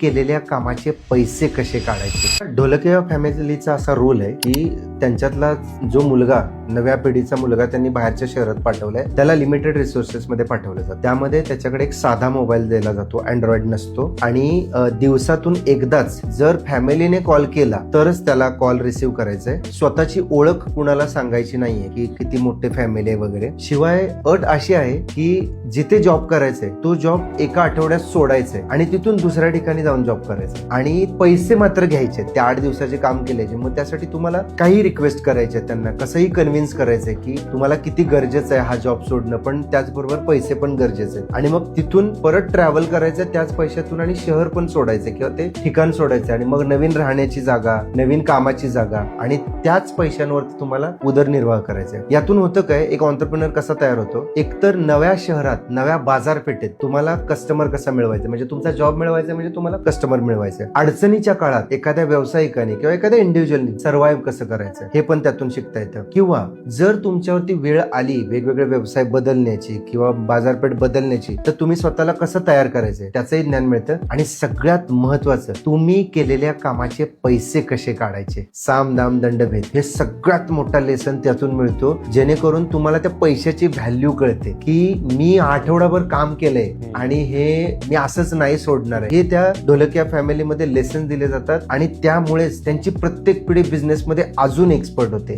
केलेल्या कामाचे पैसे कसे काढायचे. ढोलकिया फॅमिलीचा असा रोल आहे की त्यांच्यातला जो मुलगा, नव्या पिढीचा मुलगा त्यांनी बाहेरच्या शहरात पाठवलाय, त्याला लिमिटेड रिसोर्सेस मध्ये पाठवलं जातं. त्यामध्ये त्याच्याकडे एक साधा मोबाईल दिला जातो, अँड्रॉइड नसतो, आणि दिवसातून एकदाच जर फॅमिलीने कॉल केला तरच त्याला कॉल रिसिव्ह करायचंय. स्वतःची ओळख कुणाला सांगायची नाहीये की किती मोठे फॅमिली आहे वगैरे. शिवाय अट अशी आहे की जिथे जॉब करायचंय तो जॉब एका आठवड्यात सोडायचंय आणि तिथून दुसऱ्या ठिकाणी जाऊन जॉब करायचा, आणि पैसे मात्र घ्यायचे त्या 8 दिवसाचे काम केल्याचे. मग त्यासाठी तुम्हाला काही रिक्वेस्ट करायचे, त्यांना कसंही कन्व्हिन्स करायचंय की तुम्हाला किती गरजेचं आहे हा जॉब सोडणं, पण त्याचबरोबर पैसे पण गरजेचे आहेत. आणि मग तिथून परत ट्रॅव्हल करायचं त्याच पैशातून, आणि शहर पण सोडायचं किंवा ते ठिकाण सोडायचं, आणि मग नवीन राहण्याची जागा, नवीन कामाची जागा, आणि त्याच पैशांवरती तुम्हाला उदरनिर्वाह करायचा आहे. यातून होतं काय, एक ऑन्टरप्रिनर कसा तयार होतो, एकतर नव्या शहरात, नव्या बाजारपेठेत तुम्हाला कस्टमर कसा मिळवायचा, म्हणजे तुमचा जॉब मिळवायचा म्हणजे तुम्हाला कस्टमर मिळवायचं. अडचणीच्या काळात एखाद्या व्यावसायिकाने किंवा एखाद्या इंडिव्हिज्युअलनी सर्व्हाइव्ह कसं करायचं हे पण त्यातून शिकता येतं. किंवा जर तुमच्यावरती वेळ आली वेगवेगळे व्यवसाय बदलण्याची किंवा बाजारपेठ बदलण्याची, तर तुम्ही स्वतःला कसं तयार करायचंय त्याचंही ज्ञान मिळतं. आणि सगळ्यात महत्वाचं, तुम्ही केलेल्या कामाचे पैसे कसे काढायचे, साम दाम दंडभेद, हे सगळ्यात मोठा लेसन त्यातून मिळतो, जेणेकरून तुम्हाला त्या पैशाची व्हॅल्यू कळते की मी आठवडाभर काम केलंय आणि हे मी असंच नाही सोडणार आहे. हे त्या ढोलकिया फॅमिलीमध्ये लेसन दिले जातात, आणि त्यामुळेच त्यांची प्रत्येक पिढी बिझनेसमध्ये अजून एक्सपर्ट होते.